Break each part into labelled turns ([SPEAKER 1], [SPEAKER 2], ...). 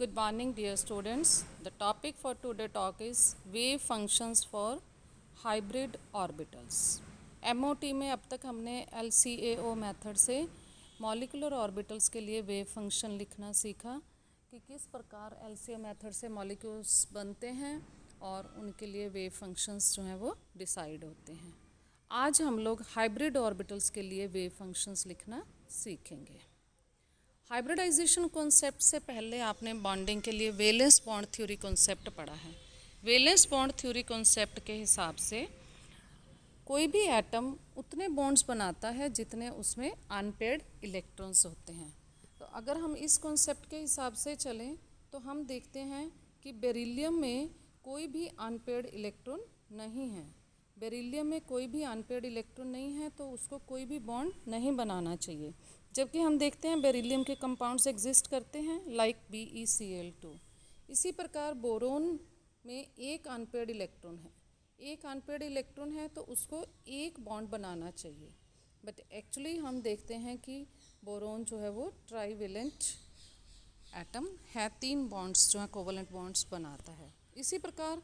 [SPEAKER 1] Good morning, dear students. The topic for today talk is wave functions for hybrid orbitals. MOT में अब तक हमने LCAO method से molecular orbitals के लिए वेव फंक्शन लिखना सीखा कि किस प्रकार LCAO मेथड से मॉलिक्यूल्स बनते हैं और उनके लिए वेव फंक्शंस जो हैं वो डिसाइड होते हैं। आज हम लोग हाइब्रिड ऑर्बिटल्स के लिए वेव फंक्शंस लिखना सीखेंगे। हाइब्रिडाइजेशन कॉन्सेप्ट से पहले आपने बॉन्डिंग के लिए वैलेंस बॉन्ड थ्योरी कॉन्सेप्ट पढ़ा है। वैलेंस बॉन्ड थ्योरी कॉन्सेप्ट के हिसाब से कोई भी एटम उतने बॉन्ड्स बनाता है जितने उसमें अनपेयर्ड इलेक्ट्रॉन्स होते हैं। तो अगर हम इस कॉन्सेप्ट के हिसाब से चलें तो हम देखते हैं कि बेरिलियम में कोई भी अनपेयर्ड इलेक्ट्रॉन नहीं है। बेरिलियम में कोई भी अनपेयर्ड इलेक्ट्रॉन नहीं है तो उसको कोई भी बॉन्ड नहीं बनाना चाहिए। जबकि हम देखते हैं बेरिलियम के कंपाउंड्स एग्जिस्ट करते हैं लाइक BeCl2। इसी प्रकार बोरोन में एक अनपेयर्ड इलेक्ट्रॉन है। एक अनपेयर्ड इलेक्ट्रॉन है तो उसको एक बॉन्ड बनाना चाहिए, बट एक्चुअली हम देखते हैं कि बोरोन जो है वो ट्राईवेलेंट एटम है, 3 बॉन्ड्स जो है कोवलेंट बॉन्ड्स बनाता है। इसी प्रकार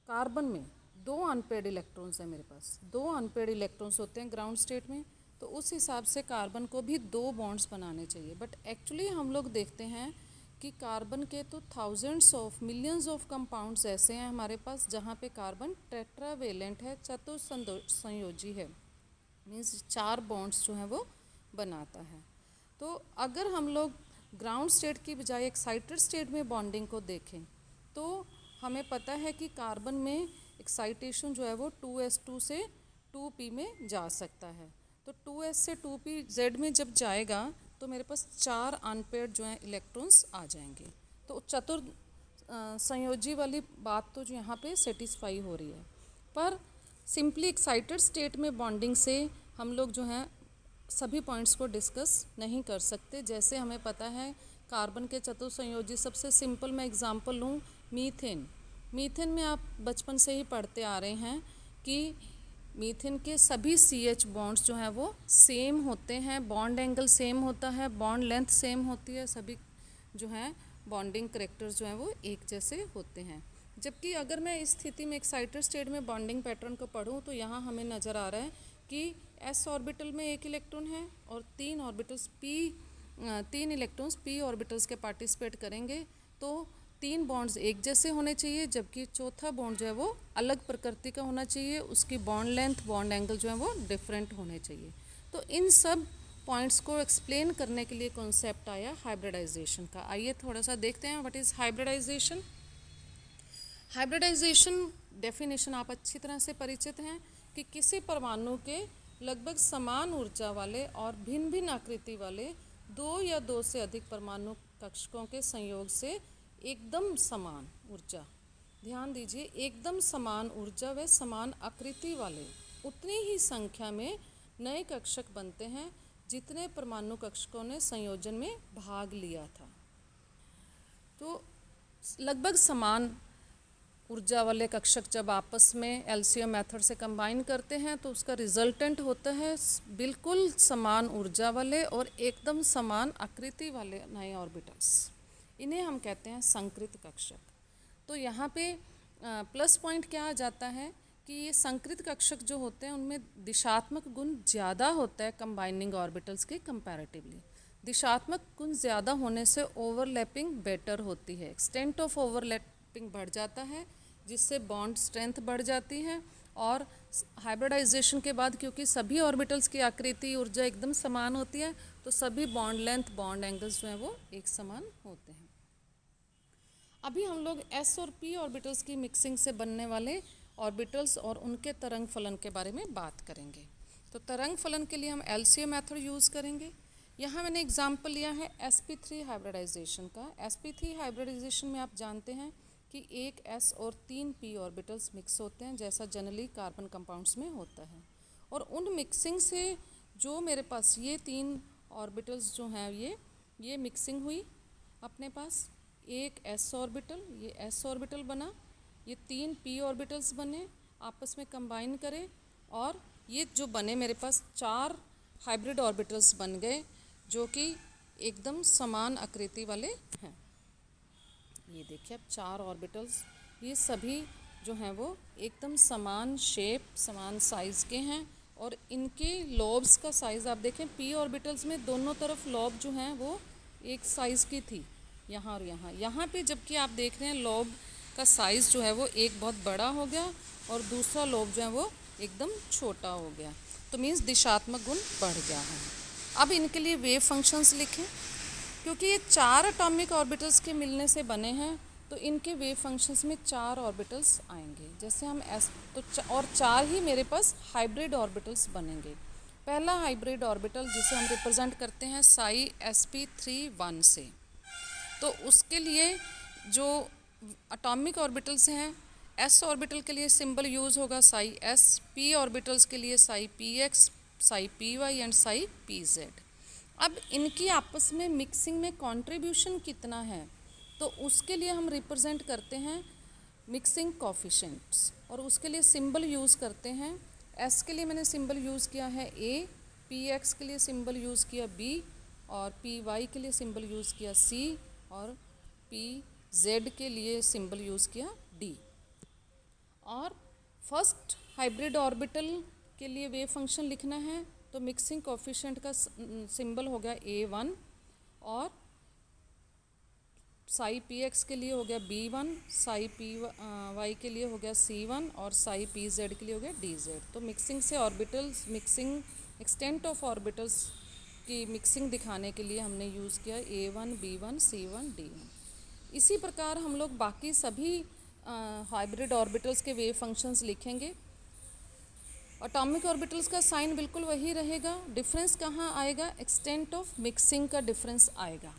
[SPEAKER 1] कार्बन में 2 अनपेयर्ड इलेक्ट्रॉन्स हैं, मेरे पास 2 अनपेयर्ड इलेक्ट्रॉन्स होते हैं ग्राउंड स्टेट में, तो उस हिसाब से कार्बन को भी 2 बॉन्ड्स बनाने चाहिए। बट एक्चुअली हम लोग देखते हैं कि कार्बन के तो thousands of millions of compounds ऐसे हैं हमारे पास जहाँ पे कार्बन टेट्रावेलेंट है, चतुर्संयोजी है, मीन्स 4 बॉन्ड्स जो हैं वो बनाता है। तो अगर हम लोग ग्राउंड स्टेट की बजाय एक्साइटेड स्टेट में बॉन्डिंग को देखें तो हमें पता है कि कार्बन में एक्साइटेशन जो है वो 2s2 से 2p में जा सकता है। तो 2s से 2p z में जब जाएगा तो मेरे पास 4 अनपेयर्ड जो हैं इलेक्ट्रॉन्स आ जाएंगे। तो संयोजी वाली बात तो जो यहाँ पे सेटिस्फाई हो रही है। पर सिंपली एक्साइटेड स्टेट में बॉन्डिंग से हम लोग जो हैं सभी पॉइंट्स को डिस्कस नहीं कर सकते। जैसे हमें पता है कार्बन के चतुर्संयोजी, सबसे सिंपल मैं एग्जांपल लूँ मीथेन। मीथेन में आप बचपन से ही पढ़ते आ रहे हैं कि मीथेन के सभी CH बॉन्ड्स जो हैं वो सेम होते हैं, बॉन्ड एंगल सेम होता है, बॉन्ड लेंथ सेम होती है, सभी जो हैं बॉन्डिंग करेक्टर्स जो हैं वो एक जैसे होते हैं। जबकि अगर मैं इस स्थिति में एक्साइटेड स्टेट में बॉन्डिंग पैटर्न को पढ़ूँ तो यहाँ हमें नज़र आ रहा है कि s ऑर्बिटल में एक इलेक्ट्रॉन है और 3 इलेक्ट्रॉन्स p ऑर्बिटल्स के पार्टिसिपेट करेंगे, तो 3 बॉन्ड्स एक जैसे होने चाहिए, जबकि चौथा बॉन्ड जो है वो अलग प्रकृति का होना चाहिए, उसकी बॉन्ड लेंथ बॉन्ड एंगल जो है वो डिफरेंट होने चाहिए। तो इन सब पॉइंट्स को एक्सप्लेन करने के लिए कॉन्सेप्ट आया हाइब्रिडाइजेशन का। आइए थोड़ा सा देखते हैं what is hybridization. Hybridization definition आप अच्छी तरह से परिचित हैं कि किसी परमाणु के लगभग समान ऊर्जा वाले और भिन्न भिन्न आकृति वाले 2 या 2 से अधिक परमाणु कक्षकों के संयोग से एकदम समान ऊर्जा, ध्यान दीजिए, एकदम समान ऊर्जा व समान आकृति वाले उतनी ही संख्या में नए कक्षक बनते हैं जितने परमाणु कक्षकों ने संयोजन में भाग लिया था। तो लगभग समान ऊर्जा वाले कक्षक जब आपस में LCO मेथड से कंबाइन करते हैं तो उसका रिजल्टेंट होता है बिल्कुल समान ऊर्जा वाले और एकदम समान आकृति वाले नए ऑर्बिटल्स। इन्हें हम कहते हैं संकृत कक्षक। तो यहाँ पे प्लस पॉइंट क्या आ जाता है कि ये संकृत कक्षक जो होते हैं उनमें दिशात्मक गुण ज़्यादा होता है कंबाइनिंग ऑर्बिटल्स के कंपैरेटिवली। दिशात्मक गुण ज़्यादा होने से ओवरलैपिंग बेटर होती है, एक्सटेंट ऑफ ओवरलैपिंग बढ़ जाता है, जिससे बॉन्ड स्ट्रेंथ बढ़ जाती है। और हाइब्रिडाइजेशन के बाद क्योंकि सभी ऑर्बिटल्स की आकृति ऊर्जा एकदम समान होती है तो सभी बॉन्ड लेंथ बॉन्ड एंगल्स जो हैं वो एक समान होते हैं। अभी हम लोग s और p ऑर्बिटल्स की मिक्सिंग से बनने वाले ऑर्बिटल्स और उनके तरंग फलन के बारे में बात करेंगे। तो तरंग फलन के लिए हम LCO मेथड यूज़ करेंगे। यहाँ मैंने एग्जांपल लिया है sp3 हाइब्रिडाइजेशन का। sp3 हाइब्रिडाइजेशन में आप जानते हैं कि एक s और 3 p ऑर्बिटल्स मिक्स होते हैं, जैसा जनरली कार्बन कंपाउंड्स में होता है। और उन मिक्सिंग से जो मेरे पास ये 3 ऑर्बिटल्स जो हैं ये मिक्सिंग हुई, अपने पास एक s ऑर्बिटल, ये s ऑर्बिटल बना, ये 3 p ऑर्बिटल्स बने, आपस में कंबाइन करें और ये जो बने मेरे पास 4 हाइब्रिड ऑर्बिटल्स बन गए जो कि एकदम समान आकृति वाले हैं। ये देखिए अब 4 ऑर्बिटल्स, ये सभी जो हैं वो एकदम समान शेप, समान साइज़ के हैं और इनके लॉब्स का साइज़ आप देखें, पी ऑर्बिटल्स में दोनों तरफ लॉब जो हैं वो एक साइज़ की थी, यहाँ और यहाँ पे, जबकि आप देख रहे हैं लॉब का साइज़ जो है वो एक बहुत बड़ा हो गया और दूसरा लॉब जो है वो एकदम छोटा हो गया, तो मीन्स दिशात्मक गुण बढ़ गया है। अब इनके लिए वेव फंक्शंस लिखें, क्योंकि ये 4 एटॉमिक ऑर्बिटल्स के मिलने से बने हैं तो इनके वेव फंक्शंस में 4 ऑर्बिटल्स आएंगे। जैसे हम और 4 ही मेरे पास हाइब्रिड ऑर्बिटल्स बनेंगे। पहला हाइब्रिड ऑर्बिटल जिसे हम रिप्रेजेंट करते हैं साई sp3 1 से, तो उसके लिए जो एटॉमिक ऑर्बिटल्स हैं, s ऑर्बिटल के लिए सिंबल यूज़ होगा साई s, p ऑर्बिटल्स के लिए Sai px, Sai py and Sai pz। अब इनकी आपस में मिक्सिंग में कंट्रीब्यूशन कितना है, तो उसके लिए हम रिप्रेजेंट करते हैं मिक्सिंग कोफिशिएंट्स और उसके लिए सिंबल यूज़ करते हैं। s के लिए मैंने सिंबल यूज़ किया है a, px के लिए सिंबल यूज़ किया b और py के लिए सिंबल यूज़ किया c और pz के लिए सिंबल यूज़ किया d। और फर्स्ट हाइब्रिड ऑर्बिटल के लिए वेव फंक्शन लिखना है तो मिक्सिंग कोफिशिएंट का सिंबल हो गया a1 और साई px के लिए हो गया b1, साई py के लिए हो गया c1 और साई pz के लिए हो गया dz। तो मिक्सिंग से orbitals, mixing extent of orbitals की मिक्सिंग दिखाने के लिए हमने यूज़ किया a1, b1, c1, d1। इसी प्रकार हम लोग बाकी सभी हाइब्रिड ऑर्बिटल्स के वेव फंक्शंस लिखेंगे। एटॉमिक ऑर्बिटल्स का साइन बिल्कुल वही रहेगा, डिफरेंस कहाँ आएगा, एक्सटेंट ऑफ मिक्सिंग का डिफरेंस आएगा।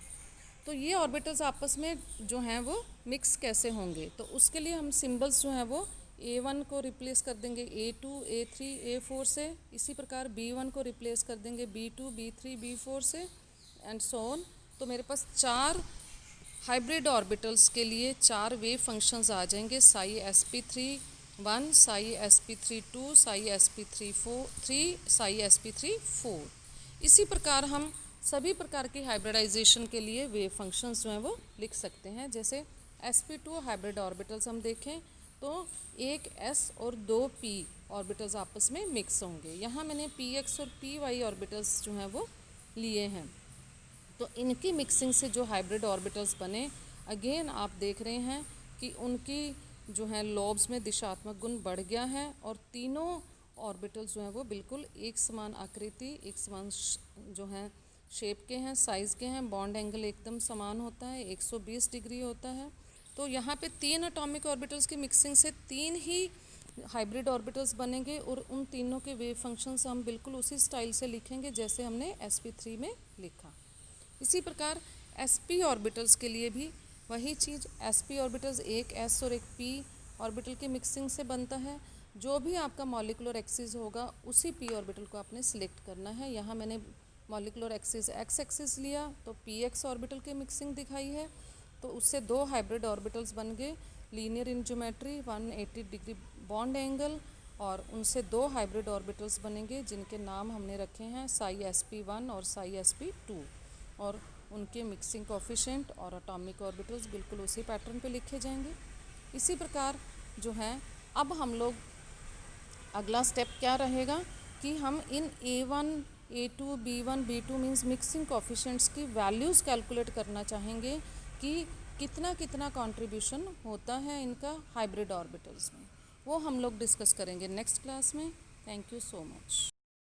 [SPEAKER 1] तो ये ऑर्बिटल्स आपस में जो हैं वो मिक्स कैसे होंगे, तो उसके लिए हम सिंबल्स जो हैं वो a1 को रिप्लेस कर देंगे a2, a3, a4 से, इसी प्रकार b1 को रिप्लेस कर देंगे b2, b3, b4 से एंड सो ऑन। तो मेरे पास 4 हाइब्रिड ऑर्बिटल्स के लिए 4 वेव फंक्शंस आ जाएंगे, Sai sp3 1, Sai sp3 2, Sai sp3 Sai sp3 इसी प्रकार हम सभी प्रकार की हाइब्रिडाइजेशन के लिए वेव फंक्शंस जो हैं वो लिख सकते हैं। जैसे sp2 हाइब्रिड ऑर्बिटल्स हम देखें तो एक s और 2 p ऑर्बिटल्स आपस में मिक्स होंगे। यहाँ मैंने px और py ऑर्बिटल्स जो हैं वो लिए हैं, तो इनकी मिक्सिंग से जो हाइब्रिड ऑर्बिटल्स बने, अगेन आप देख रहे हैं कि उनकी जो है लॉब्स में दिशात्मक गुण बढ़ गया है और तीनों ऑर्बिटल्स जो हैं वो बिल्कुल एक समान आकृति, एक समान जो है शेप के हैं, साइज़ के हैं, बॉन्ड एंगल एकदम समान होता है, 120 डिग्री होता है। तो यहाँ पे 3 एटॉमिक ऑर्बिटल्स की मिक्सिंग से 3 ही हाइब्रिड ऑर्बिटल्स बनेंगे और उन तीनों के वेव फंक्शंस हम बिल्कुल उसी स्टाइल से लिखेंगे जैसे हमने sp3 में लिखा। इसी प्रकार sp ऑर्बिटल्स के लिए भी वही चीज़, sp ऑर्बिटल्स एक s और एक p ऑर्बिटल की मिक्सिंग से बनता है। जो भी आपका मॉलिक्यूलर एक्सिस होगा उसी p ऑर्बिटल को आपने सिलेक्ट करना है। यहाँ मैंने मॉलिक्यूलर एक्सिस x एक्सिस लिया तो px ऑर्बिटल की मिक्सिंग दिखाई है, तो उससे 2 हाइब्रिड ऑर्बिटल्स बन गए linear in geometry 180 degree bond angle, और उनसे 2 हाइब्रिड ऑर्बिटल्स बनेंगे जिनके नाम हमने रखे हैं साई sp1 और साई sp2, और उनके मिक्सिंग कोफिशिएंट और एटॉमिक ऑर्बिटल्स बिल्कुल उसी पैटर्न पे लिखे जाएंगे। इसी प्रकार जो है अब हम लोग अगला स्टेप क्या रहेगा कि हम इन a1, a2, b1, b2 means mixing coefficients की वैल्यूज़ कैलकुलेट करना चाहेंगे कि कितना कितना कंट्रीब्यूशन होता है इनका हाइब्रिड ऑर्बिटल्स में। वो हम लोग डिस्कस करेंगे नेक्स्ट क्लास में। Thank you so much.